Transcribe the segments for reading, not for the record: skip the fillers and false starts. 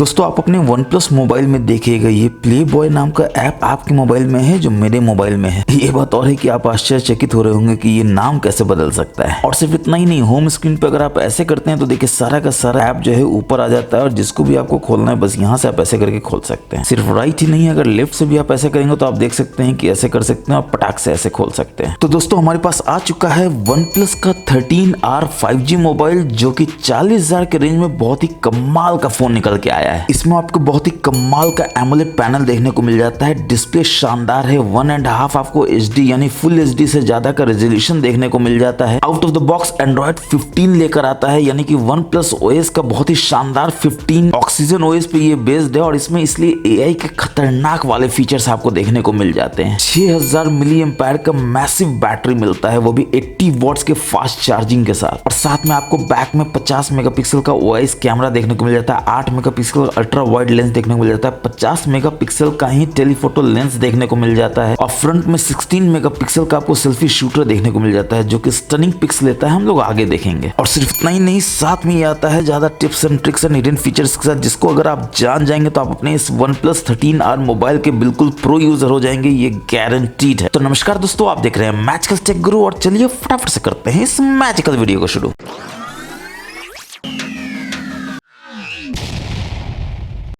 दोस्तों आप अपने वन प्लस मोबाइल में देखिएगा, ये प्ले बॉय नाम का ऐप आपके मोबाइल में है जो मेरे मोबाइल में है। ये बात और है कि आप आश्चर्यचकित हो रहे होंगे कि ये नाम कैसे बदल सकता है। और सिर्फ इतना ही नहीं, होम स्क्रीन पे अगर आप ऐसे करते हैं तो देखिए सारा का सारा ऐप जो है ऊपर आ जाता है और जिसको भी आपको खोलना है बस यहाँ से आप ऐसे करके खोल सकते हैं। सिर्फ राइट ही नहीं, अगर लेफ्ट से भी आप ऐसे करेंगे तो आप देख सकते हैं कि ऐसे कर सकते हैं और पटाख से ऐसे खोल सकते हैं। तो दोस्तों हमारे पास आ चुका है वन प्लस का 13R 5G मोबाइल, जो कि 40,000 के रेंज में बहुत ही कमाल का फोन निकल के आया है। इसमें आपको बहुत ही कमाल का एमोलेड पैनल देखने को मिल जाता है। डिस्प्ले शानदार है, 1.5 आपको HD यानी फुल HD से ज्यादा का रेजोल्यूशन देखने को मिल जाता है। Out of the box Android 15 लेकर आता है, यानी कि वन प्लस OS का बहुत ही शानदार 15 ऑक्सीजन OS पे ये बेस्ड है। और इसमें इसलिए AI के खतरनाक वाले फीचर्स आपको देखने को मिल जाते हैं। 6000 मिली एम्पायर का मैसिव बैटरी मिलता है, वो भी 80 वॉट्स के फास्ट चार्जिंग के साथ। और साथ में आपको बैक में 50 मेगापिक्सल का OIS कैमरा देखने को मिल जाता है, 8 मेगापिक्सल अल्ट्रा वाइड लेंस देखने को मिल जाता है, 50 मेगापिक्सल का ही टेलीफोटो लेंस देखने को मिल जाता है और फ्रंट में 16 मेगापिक्सल का आपको सेल्फी शूटर देखने को मिल जाता है, जो कि स्टनिंग पिक्स लेता है, हम लोग आगे देखेंगे। और सिर्फ इतना ही नहीं, साथ में ये आता है ज्यादा tips and tricks and hidden features के साथ, जिसको अगर आप जान जाएंगे तो आप अपने इस वन प्लस 13R मोबाइल के बिल्कुल प्रो यूजर हो जाएंगे, ये गारंटीड है। तो नमस्कार दोस्तों, आप देख रहे हैं मैजिकल टेक गुरु और चलिए फटाफट से करते हैं इस मैजिकल वीडियो को शुरू।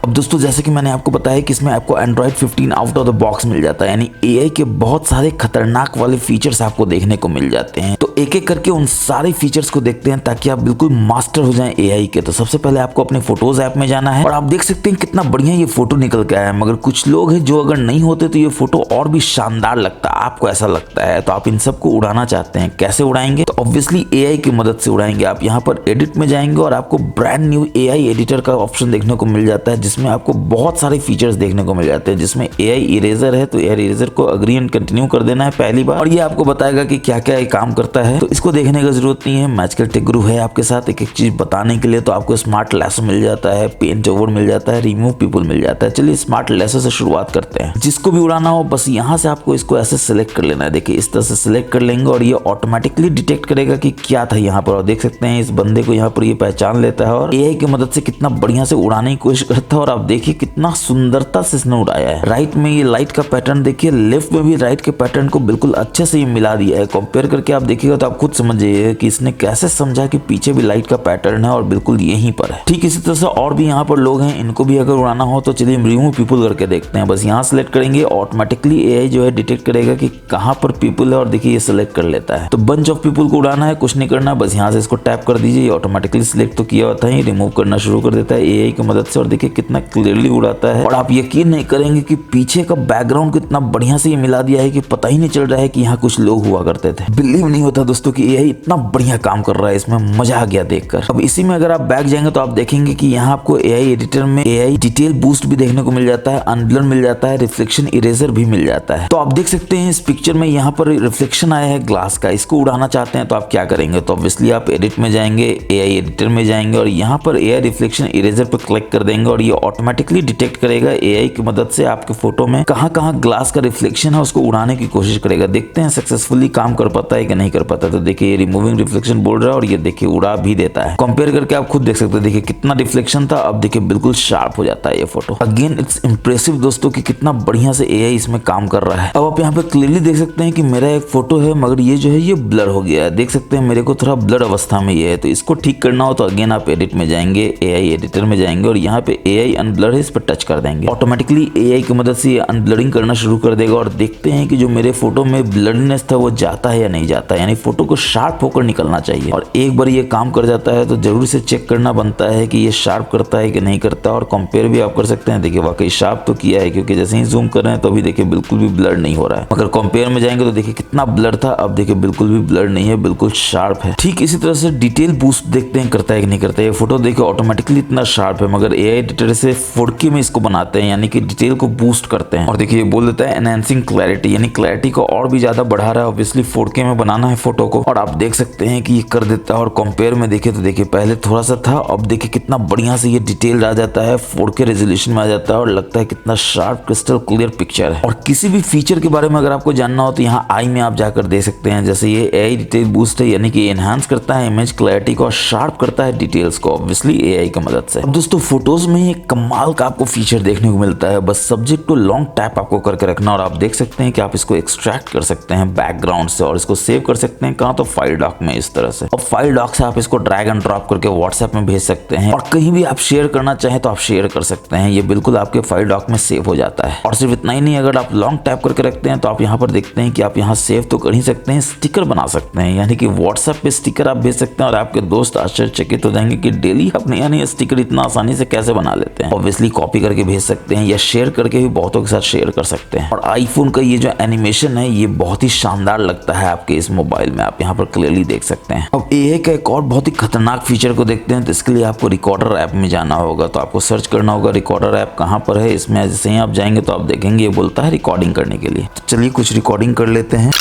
अब दोस्तों जैसे कि मैंने आपको बताया कि इसमें आपको Android 15 out of the box मिल जाता है, यानी AI के बहुत सारे खतरनाक वाले फीचर्स आपको देखने को मिल जाते हैं। तो एक एक करके उन सारे फीचर्स को देखते हैं ताकि आप बिल्कुल मास्टर हो जाएं AI के। तो सबसे पहले आपको अपने फोटोज ऐप में जाना है और आप देख सकते हैं कितना बढ़िया ये फोटो निकल के आया है। मगर कुछ लोग हैं जो अगर नहीं होते तो ये फोटो और भी शानदार लगता, आपको ऐसा लगता है। तो आप इन सबको उड़ाना चाहते हैं, कैसे उड़ाएंगे? तो ऑब्वियसली AI की मदद से उड़ाएंगे। आप यहाँ पर एडिट में जाएंगे और आपको ब्रांड न्यू AI एडिटर का ऑप्शन देखने को मिल जाता है, जिसमें आपको बहुत सारे फीचर्स देखने को मिल जाते हैं। जिसमें AI इरेजर है, तो AI इरेजर को अग्री एंड कंटिन्यू कर देना है पहली बार, और ये आपको बताएगा कि क्या क्या ये काम करता है। तो इसको देखने की जरूरत नहीं है, मैजिकल टेक गुरु है आपके साथ एक एक चीज बताने के लिए। तो आपको स्मार्ट लेसो मिल जाता है, पेंट ओवर मिल जाता है, रिमूव पीपल मिल जाता है। चलिए स्मार्ट लेसो से शुरुआत करते हैं। जिसको भी उड़ाना हो बस यहाँ से आपको इसको ऐसे सिलेक्ट कर लेना है। देखिए इस तरह से सिलेक्ट कर लेंगे और ये ऑटोमेटिकली डिटेक्ट करेगा कि क्या था यहाँ पर। और देख सकते हैं इस बंदे को यहाँ पर ये पहचान लेता है और AI की मदद से कितना बढ़िया से उड़ाने की कोशिश करता है। और आप देखिए कितना सुंदरता से इसने उड़ाया है। राइट में ये लाइट का पैटर्न देखिए, लेफ्ट में भी राइट के पैटर्न को बिल्कुल अच्छे से ये मिला दिया है। कंपेयर करके आप देखिएगा तो आप खुद समझ जाइए कि इसने कैसे समझा कि पीछे भी लाइट का पैटर्न है और बिल्कुल यहीं पर है। ठीक इसी तरह से और भी यहाँ पर लोग हैं, इनको भी अगर उड़ाना हो तो चलिए रिमूव पीपल करके देखते हैं। बस यहाँ सेलेक्ट करेंगे, ऑटोमेटिकली AI जो है डिटेक्ट करेगा कि कहाँ पर पीपल है और देखिए ये सिलेक्ट कर लेता है। तो बंच ऑफ पीपल को उड़ाना है, कुछ नहीं करना, बस यहाँ से इसको टैप कर दीजिए, ये ऑटोमेटिकली सिलेक्ट तो किया होता है, रिमूव करना शुरू कर देता है AI की मदद से। और देखिए कितना क्लियरली उड़ाता है और आप यकीन नहीं करेंगे कि पीछे का बैकग्राउंड कितना बढ़िया से ये मिला दिया है कि पता ही नहीं चल रहा है कि यहाँ कुछ लोग हुआ करते थे। बिलीव नहीं होता दोस्तों कि AI इतना बढ़िया काम कर रहा है, इसमें मजा आ गया देखकर। अब इसी में अगर आप बैक जाएंगे तो आप देखेंगे कि यहाँ आपको AI एडिटर में AI डिटेल बूस्ट भी देखने को मिल जाता है, अनब्लर मिल जाता है, रिफ्लेक्शन इरेजर भी मिल जाता है। तो आप देख सकते हैं इस पिक्चर में यहाँ पर रिफ्लेक्शन आया है ग्लास का, इसको उड़ाना चाहते हैं तो आप क्या करेंगे? तो ऑब्वियसली आप एडिट में जाएंगे, AI एडिटर में जाएंगे और यहाँ पर AI रिफ्लेक्शन इरेजर पर क्लिक कर देंगे और ये ऑटोमेटिकली डिटेक्ट करेगा AI की मदद से आपके फोटो में कहां कहां ग्लास का रिफ्लेक्शन है, उसको उड़ाने की कोशिश करेगा। देखते हैं सक्सेसफुली काम कर पाता है कि नहीं कर पाता। तो देखिए ये रिमूविंग रिफ्लेक्शन बोल रहा है और ये देखिए उड़ा भी देता है। कंपेयर करके आप खुद देख सकते हैं, देखिए कितना रिफ्लेक्शन था, अब देखिए बिल्कुल शार्प हो जाता है ये फोटो। अगेन इट्स इंप्रेसिव दोस्तों कि कितना बढ़िया से AI इसमें काम कर रहा है। अब आप यहाँ पे क्लियरली देख सकते हैं कि मेरा एक फोटो है मगर ये जो है ये ब्लर हो गया है। देख सकते हैं मेरे को थोड़ा ब्लर अवस्था में ये है, तो इसको ठीक करना हो तो अगेन आप एडिट में जाएंगे, AI एडिटर में जाएंगे और यहाँ पे AI अनब्लर है, इस पर टच कर देंगे। ऑटोमेटिकली AI की मदद से अनब्लरिंग करना शुरू कर देगा और देखते हैं कि जो मेरे फोटो में ब्लरनेस था वो जाता है या नहीं जाता है, यानी फोटो को शार्प होकर निकलना चाहिए। और एक बार ये काम कर जाता है तो जरूर से चेक करना बनता है कि ये शार्प करता है कि नहीं करता। और कंपेयर भी आप कर सकते हैं, देखिए वाकई शार्प तो किया है, क्योंकि जैसे ही जूम कर रहे हैं तो अभी देखिए बिल्कुल भी ब्लर नहीं हो रहा है। मगर कंपेयर में जाएंगे तो देखिए कितना ब्लर था, अब देखिए बिल्कुल भी ब्लर नहीं है, बिल्कुल शार्प है। ठीक इसी तरह से डिटेल बूस्ट देखते हैं करता है कि नहीं करता है। ये फोटो देखिए ऑटोमेटिकली इतना शार्प है, मगर AI एडिटर से 4K 4K में इसको बनाते हैं, यानी कि डिटेल को बूस्ट करते हैं। और देखिए ये बोल देता है एनहांसिंग क्लैरिटी, यानी क्लैरिटी को और भी ज्यादा बढ़ा रहा है। ऑब्वियसली 4K में बनाना है फोटो को, और आप देख सकते हैं कि ये कर देता है। और कंपेयर में देखे तो देखिए पहले थोड़ा सा था, अब देखिए कितना बढ़िया से ये डिटेल आ जाता है, 4K रेजोल्यूशन में आ जाता है, और लगता है कितना शार्प क्रिस्टल क्लियर पिक्चर है। और किसी भी फीचर के बारे में अगर आपको जानना हो तो यहाँ आई में आप जाकर दे सकते हैं। जैसे ये AI डिटेल बूस्ट है, यानी कि एनहांस करता है इमेज क्लैरिटी को और शार्प करता है डिटेल्स को, ऑब्वियसली AI की मदद से। अब दोस्तों फोटोज में एक कमाल का आपको फीचर देखने को मिलता है, बस सब्जेक्ट टू लॉन्ग टैप आपको करके रखना, और आप देख सकते हैं कि आप इसको एक्सट्रैक्ट कर सकते हैं बैकग्राउंड से, और इसको सेव कर सकते हैं कहाँ, तो फाइल डॉक में इस तरह से। अब फाइल डॉक से आप इसको ड्रैग एंड ड्रॉप करके व्हाट्सएप में भेज सकते हैं, और कहीं भी आप शेयर करना चाहें तो आप शेयर कर सकते हैं। ये बिल्कुल आपके फाइल डॉक में सेव हो जाता है। और सिर्फ इतना ही नहीं, अगर आप लॉन्ग टैप करके रखते हैं तो आप यहाँ पर देखते हैं कि आप यहाँ सेव तो कर ही सकते हैं, स्टिकर बना सकते हैं, यानी कि व्हाट्सएप पे स्टिकर आप भेज सकते हैं, और आपके दोस्त आश्चर्यचकित हो जाएंगे कि डेली आप नया स्टिकर इतना आसानी से कैसे बना लेते हैं। ऑब्वियसली कॉपी करके भेज सकते हैं, या शेयर करके भी बहुतों के साथ शेयर कर सकते हैं। और आईफोन का ये जो एनिमेशन है ये बहुत ही शानदार लगता है आपके इस मोबाइल में, आप यहाँ पर क्लियरली देख सकते हैं। अब AI का एक और बहुत ही खतरनाक फीचर को देखते हैं, तो इसके लिए आपको रिकॉर्डर ऐप में जाना होगा। तो आपको सर्च करना होगा रिकॉर्डर ऐप कहाँ पर है। इसमें जैसे ही आप जाएंगे तो आप देखेंगे ये बोलता है रिकॉर्डिंग करने के लिए। तो चलिए कुछ रिकॉर्डिंग कर लेते हैं।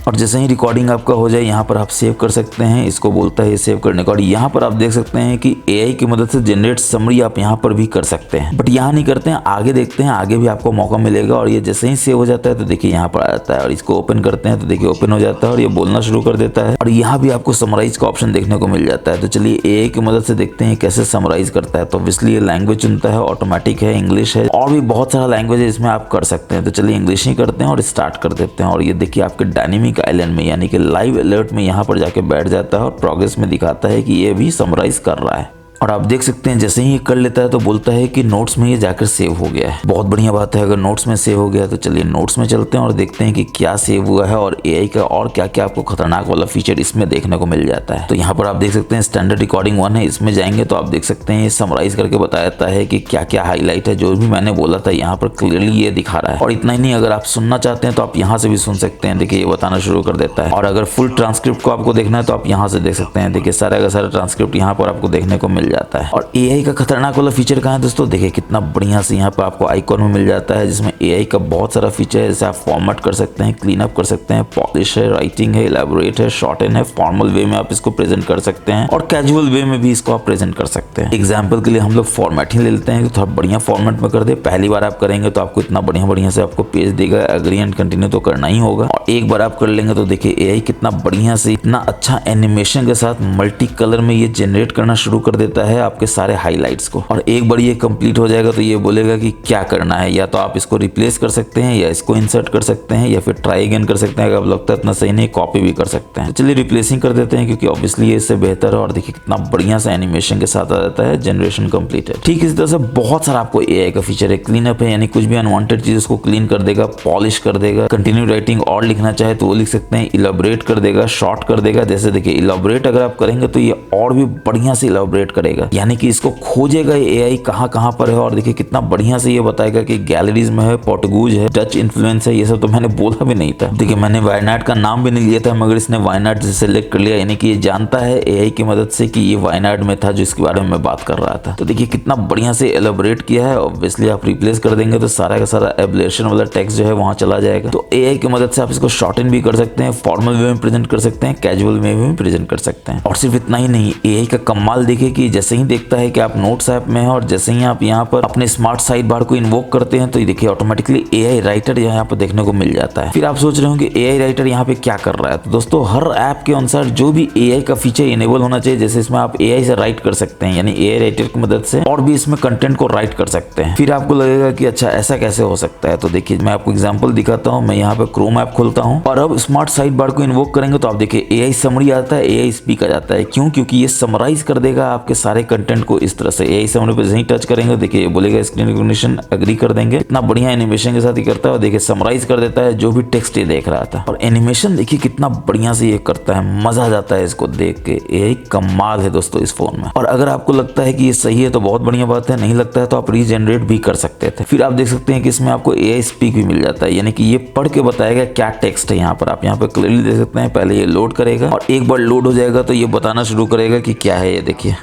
और जैसे ही रिकॉर्डिंग आपका हो जाए यहाँ पर आप सेव कर सकते हैं, इसको बोलता है सेव करने का। और यहाँ पर आप देख सकते हैं कि AI की मदद से जनरेट समरी आप यहाँ पर भी कर सकते हैं, बट यहाँ नहीं करते हैं, आगे देखते हैं, आगे भी आपको मौका मिलेगा। और ये जैसे ही सेव हो जाता है तो देखिए यहाँ पर आ जाता है, और इसको ओपन करते हैं तो देखिए ओपन हो जाता है, और ये बोलना शुरू कर देता है। और यहाँ भी आपको समराइज का ऑप्शन देखने को मिल जाता है। तो चलिए AI की मदद से देखते हैं कैसे समराइज करता है। तो ऑब्वियसली ये लैंग्वेज चुनता है, ऑटोमेटिक है, इंग्लिश है, और भी बहुत सारा लैंग्वेज है इसमें आप कर सकते हैं। तो चलिए इंग्लिश ही करते हैं और स्टार्ट कर देते हैं। और ये देखिए आपके डायनेमिक आइलैंड में, यानी कि लाइव अलर्ट में यहाँ पर जाके बैठ जाता है, और प्रोग्रेस में दिखाता है कि ये भी समराइज कर रहा है। और आप देख सकते हैं जैसे ही ये कर लेता है तो बोलता है कि नोट्स में ये जाकर सेव हो गया है। बहुत बढ़िया बात है अगर नोट्स में सेव हो गया। तो चलिए नोट्स में चलते हैं और देखते हैं कि क्या सेव हुआ है, और AI का और क्या क्या आपको खतरनाक वाला फीचर इसमें देखने को मिल जाता है। तो यहाँ पर आप देख सकते हैं स्टैंडर्ड रिकॉर्डिंग 1 है, इसमें जाएंगे तो आप देख सकते हैं ये समराइज करके बताता है कि क्या क्या हाईलाइट है, जो भी मैंने बोला था यहाँ पर क्लियरली ये दिखा रहा है। और इतना ही नहीं, अगर आप सुनना चाहते हैं तो आप यहाँ से भी सुन सकते हैं। देखिए ये बताना शुरू कर देता है। और अगर फुल ट्रांसक्रिप्ट को आपको देखना है तो आप यहाँ से देख सकते हैं। देखिए सारा का सारा ट्रांसक्रिप्ट यहाँ पर आपको देखने को मिल जाता है। और AI का खतरनाक वाला फीचर कहाँ है दोस्तों, देखिए कितना बढ़िया से यहाँ पे आपको आइकॉन में मिल जाता है, जिसमें AI का बहुत सारा फीचर है। जैसे आप फॉर्मेट कर सकते हैं, क्लीन अप कर सकते हैं, पॉलिश है, राइटिंग है, इलैबोरेट है, शॉर्टन है, फॉर्मल वे में आप इसको प्रेजेंट कर सकते हैं, और कैजुअल वे में भी इसको आप प्रेजेंट कर सकते हैं। एग्जाम्पल के लिए हम लोग फॉर्मेट ही ले लेते हैं, तो थोड़ा बढ़िया फॉर्मेट में कर दे। पहली बार आप करेंगे तो आपको इतना बढ़िया से आपको पेज देगा, एग्री एंड कंटिन्यू तो करना ही होगा। और एक बार आप कर लेंगे तो देखिए AI कितना बढ़िया से, इतना अच्छा एनिमेशन के साथ मल्टी कलर में ये जनरेट करना शुरू कर देता है आपके सारे हाईलाइट्स को। और एक बार ये कंप्लीट हो जाएगा तो ये बोलेगा कि क्या करना है, या तो आप इसको रिप्लेस कर सकते हैं, या इसको इंसर्ट कर सकते हैं, या फिर ट्राई अगेन कर सकते हैं। अगर लगता है इतना सही नहीं, कॉपी भी कर सकते हैं। तो चलिए रिप्लेसिंग कर देते हैं, क्योंकि ऑब्वियसली ये इससे बेहतर है। और देखिए कितना बढ़िया सा एनिमेशन के साथ आ जाता है, जनरेशन कंप्लीट है। ठीक इसी तरह से बहुत सारा आपको AI का फीचर है। क्लीन अप है, यानी कुछ भी अनवांटेड चीज उसको क्लीन कर देगा, पॉलिश कर देगा। कंटिन्यू राइटिंग और लिखना चाहे तो वो लिख सकते हैं। इलैबोरेट कर देगा, शॉर्ट कर देगा। जैसे देखिए इलैबोरेट अगर आप करेंगे तो ये और भी बढ़िया से इलैबोरेट करेगा, यानी कि इसको खोजेगा AI कहाँ पर है। और देखिए कितना बढ़िया से ये बताएगा कि गैलरीज में है, पोर्टुगीज है, डच इन्फ्लुएंस है। ये सब तो मैंने बोला भी नहीं था। देखिए मैंने वायनाड का नाम भी नहीं लिया था, मगर इसने वायनाड से सिलेक्ट कर लिया, यानी कि ये जानता है AI की मदद से कि ये वायनाड में था जिसके बारे में मैं बात कर रहा था। तो देखिए कितना बढ़िया से एलैबोरेट किया है। ऑब्वियसली आप रिप्लेस कर देंगे तो सारा का सारा एब्लेशन वाला टेक्स्ट जो है वहां चला जाएगा। तो AI की मदद से आप इसको शॉर्टन भी कर सकते हैं, फॉर्मल वे में प्रेजेंट कर सकते हैं, कैजुअल वे में प्रेजेंट कर सकते हैं। और सिर्फ इतना ही नहीं, AI का कमाल देखिए कि जैसे ही देखता है कि आप नोट्स ऐप में है, और जैसे ही आप यहाँ पर अपने स्मार्ट साइड बार को इन्वोक करते हैं तो ये देखिए ऑटोमेटिकली AI राइटर यहाँ पर देखने को मिल जाता है। फिर आप सोच रहे हो कि AI राइटर यहाँ पे क्या कर रहा है। तो दोस्तों हर ऐप के अनुसार जो भी AI का फीचर इनेबल होना चाहिए, जैसे इसमें आप AI से राइट कर सकते हैं, यानी AI राइटर की मदद से और भी इसमें कंटेंट को राइट कर सकते हैं। फिर आपको लगेगा कि अच्छा ऐसा कैसे हो सकता है। तो देखिए मैं आपको एग्जांपल दिखाता हूँ। मैं यहाँ पे क्रोम ऐप खोलता हूँ और अब स्मार्ट साइड बार को इन्वोक करेंगे तो आप देखिए AI समरी आता है, AI स्पीक आ जाता है। क्यों? क्योंकि ये समराइज कर देगा आपके सारे कंटेंट को इस तरह से। AI समरी पे जैसे ही टच करेंगे देखिए ये बोलेगा स्क्रीन रिकॉग्निशन, एग्री कर देंगे। इतना बढ़िया एनिमेशन के साथ ही करता है और देखिए समराइज कर देता है जो भी टेक्स्ट ये देख रहा था। और एनिमेशन देखिए कितना बढ़िया से ये करता है, मजा आ जाता है इसको देख के। AI कमाल है दोस्तों इस फोन में। और अगर आपको लगता है कि ये सही है तो बहुत बढ़िया बात है, नहीं लगता है तो आप रीजनरेट भी कर सकते थे। फिर आप देख सकते हैं कि इसमें आपको AI स्पीक भी मिल जाता है, यानी कि ये पढ़ के बताएगा क्या टेक्स्ट है। यहाँ पर आप यहाँ पे क्लियरली देख सकते हैं। पहले ये लोड करेगा और एक बार लोड हो जाएगा तो ये बताना शुरू करेगा कि क्या है। ये देखिए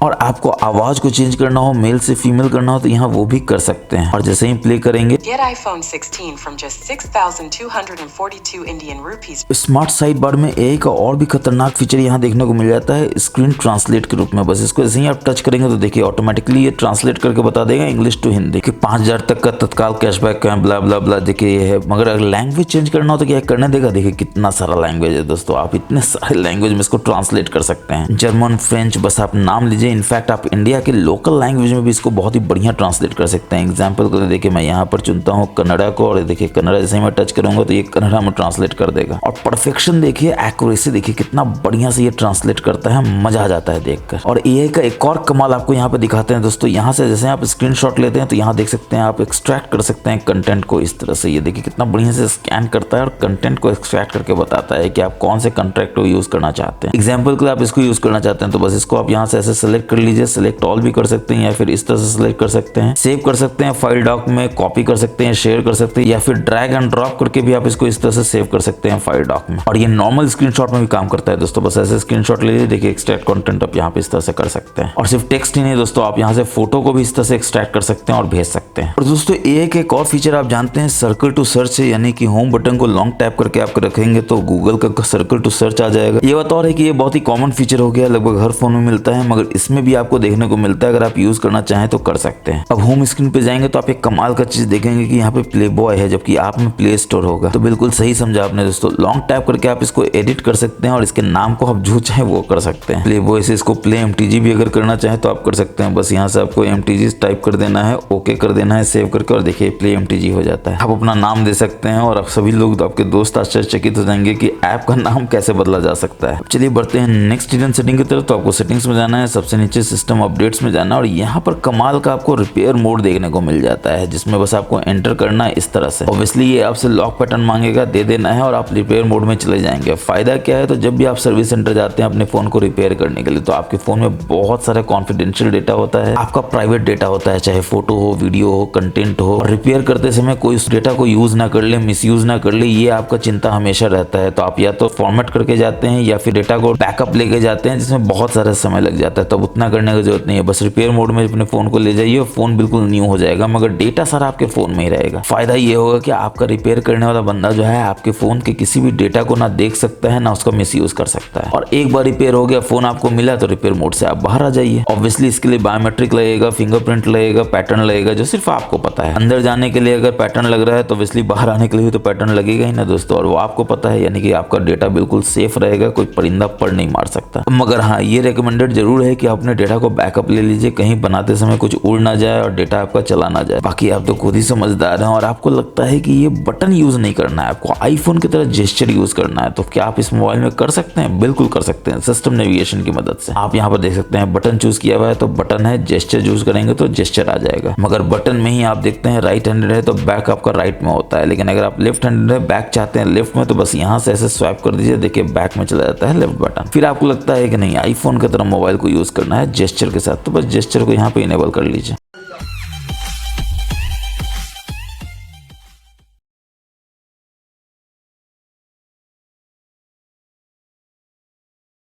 और आपको आवाज को चेंज करना हो, मेल से फीमेल करना हो तो यहाँ वो भी कर सकते हैं। और जैसे ही प्ले करेंगे Get iPhone 16 from just 6,242 Indian rupees. Smart side bar में एआई का और भी खतरनाक फीचर यहाँ देखने को मिल जाता है स्क्रीन ट्रांसलेट के रूप में। बस इसको जैसे ही आप टच करेंगे तो देखिए ऑटोमेटिकली ये ट्रांसलेट करके बता देगा इंग्लिश टू हिंदी कि 5,000 तक का तत्काल कैशबैक है, ब्ला ब्ला ब्ला। देखिए ये है, मगर अगर लैंग्वेज चेंज करना हो तो क्या करने देगा? देखिए कितना सारा लैंग्वेज है दोस्तों, आप इतने सारे लैंग्वेज में इसको ट्रांसलेट कर सकते हैं। जर्मन, फ्रेंच, बस आप नाम लीजिए। इनफैक्ट आप इंडिया के लोकल लैंग्वेज में भी इसको बहुत ही बढ़िया ट्रांसलेट कर सकते हैं। एग्जाम्पल को देखिए मैं यहाँ पर चुनता हूँ कन्नड़ा को, और देखिए कन्नड़ा जैसे ही मैं टच करूंगा तो ये कन्नड़ा में ट्रांसलेट कर देगा। और परफेक्शन देखिए, एक्यूरेसी देखिए कितना बढ़िया से ये ट्रांसलेट करता है, मजा आ जाता है देखकर। और एआई का एक और कमाल आपको यहाँ पे दिखाते हैं दोस्तों। यहाँ से जैसे आप स्क्रीनशॉट लेते हैं तो यहाँ देख सकते हैं आप एक्सट्रैक्ट कर सकते हैं कंटेंट को इस तरह से। ये देखिए कितना बढ़िया से स्कैन करता है और कंटेंट को एक्सट्रैक्ट करके बताता है कि आप कौन से कंटेंट को यूज करना चाहते हैं। एग्जाम्पल के लिए आप इसको यूज करना चाहते हैं तो बस इसको आप यहाँ से ऐसे सेलेक्ट कर लीजिए, सेलेक्ट ऑल भी कर सकते हैं या फिर इस तरह से सेलेक्ट कर सकते हैं, सेव कर सकते हैं फाइल डॉक में, कॉपी कर सकते हैं, शेयर कर सकते हैं, या फिर ड्रैग एंड ड्रॉप करके भी आप इसको इस तरह से सेव कर सकते हैं फाइल डॉक में। और ये नॉर्मल स्क्रीनशॉट में भी काम करता है दोस्तों। बस ऐसे स्क्रीनशॉट ले लीजिए, देखिए एक्सट्रैक्ट कंटेंट आप यहाँ पे इस तरह से कर सकते हैं। और सिर्फ टेक्स्ट ही नहीं दोस्तों, आप यहाँ से फोटो को भी इस तरह से एक्सट्रैक्ट कर सकते हैं और भेज सकते हैं। और दोस्तों एआई के एक और फीचर आप जानते हैं सर्कल टू सर्च है, यानी कि होम बटन को लॉन्ग टैप करके आप रखेंगे तो गूगल का सर्कल टू सर्च आ जाएगा। ये बात और है कि ये बहुत ही कॉमन फीचर हो गया, लगभग हर फोन में मिलता है, मगर इसमें भी आपको देखने को मिलता है। अगर आप यूज करना चाहें तो कर सकते हैं। अब होम स्क्रीन पे जाएंगे तो आप एक कमाल का चीज देखेंगे कि यहाँ पे प्ले बॉय है, जबकि आप में प्ले स्टोर होगा। तो बिल्कुल सही समझा आपने दोस्तों, लॉन्ग टैप करके आप इसको एडिट कर सकते हैं और इसके नाम को आप जो चाहे वो कर सकते हैं। प्ले बॉय से इसको प्ले एमटीजी भी अगर करना चाहे तो आप कर सकते हैं। बस यहाँ से आपको एमटीजी टाइप कर देना है, ओके कर देना है सेव करके, और देखिए प्ले एमटीजी हो जाता है। आप अपना नाम दे सकते हैं और आप सभी लोग, आपके दोस्त आश्चर्यचकित हो जाएंगे कि ऐप का नाम कैसे बदला जा सकता है। चलिए बढ़ते हैं नेक्स्ट हिडन सेटिंग की तरफ। तो आपको सेटिंग्स में जाना है, सबसे नीचे सिस्टम अपडेट्स में जाना है और यहाँ पर कमाल का आपको रिपेयर मोड देखने को मिल जाता है, जिसमें बस आपको एंटर करना है इस तरह से। ऑब्वियसली ये आपसे लॉक पैटर्न मांगेगा, दे देना है और आप रिपेयर मोड में चले जाएंगे। फायदा क्या है, तो जब भी आप सर्विस सेंटर जाते हैं अपने फोन को रिपेयर करने के लिए, तो आपके फोन में बहुत सारा कॉन्फिडेंशियल डेटा होता है, आपका प्राइवेट डेटा होता है, चाहे फोटो हो, वीडियो हो, कंटेंट हो। और रिपेयर करते समय कोई उस डेटा को यूज ना कर ले, मिसयूज ना कर ले, ये आपका चिंता हमेशा रहता है। तो आप या तो फॉर्मेट करके जाते हैं या फिर डेटा को बैकअप लेके जाते हैं, जिसमें बहुत सारा समय लग जाता है। तो उतना करने की जरूरत नहीं है, बस रिपेयर मोड में अपने फोन को ले जाइए, फोन बिल्कुल न्यू हो जाएगा, मगर डेटा सारा आपके फोन में ही रहेगा। फायदा ये होगा कि आपका रिपेयर करने वाला बंदा जो है आपके फोन के किसी भी डेटा को ना देख सकता है ना उसका मिसयूज कर सकता है। और एक बार रिपेयर हो गया, फोन आपको मिला, तो रिपेयर मोड से आप बाहर आ जाइए। ऑब्वियसली इसके लिए बायोमेट्रिक लगेगा, फिंगरप्रिंट लगेगा, पैटर्न लगेगा, जो सिर्फ आपको पता है। अंदर जाने के लिए अगर पैटर्न लग रहा है तो ऑब्वियसली बाहर आने के लिए तो पैटर्न लगेगा ही ना दोस्तों, और वो आपको पता है, यानी कि आपका डेटा बिल्कुल सेफ रहेगा, कोई परिंदा पढ़ नहीं मार सकता। मगर हाँ, ये रिकमेंडेड जरूर है कि आप अपने डेटा को बैकअप ले लीजिए, कहीं बनाते समय कुछ उड़ ना जाए और डेटा आपका चला ना जाए। बाकी आप तो खुद ही समझदार हैं और आपको लगता है कि ये बटन यूज नहीं करना है, आपको आईफोन की तरह जेस्चर यूज करना है, तो क्या आप इस मोबाइल में कर सकते हैं? बिल्कुल कर सकते हैं, सिस्टम नेविगेशन की मदद से। आप यहाँ पर देख सकते हैं बटन चूज किया हुआ है तो बटन है, जेस्चर यूज करेंगे तो जेस्चर आ जाएगा। मगर बटन में ही आप देखते हैं राइट हैंडेड है तो बैक आपका राइट में होता है, लेकिन अगर आप लेफ्ट हैंडेड है, बैक चाहते हैं लेफ्ट में, तो बस यहाँ से ऐसे स्वाइप कर दीजिए, देखिए बैक में चला जाता है लेफ्ट बटन। फिर आपको लगता है कि नहीं आईफोन की तरह मोबाइल को यूज करना है जेस्चर के साथ, तो बस जेस्चर को यहाँ पे इनेबल कर लीजिए।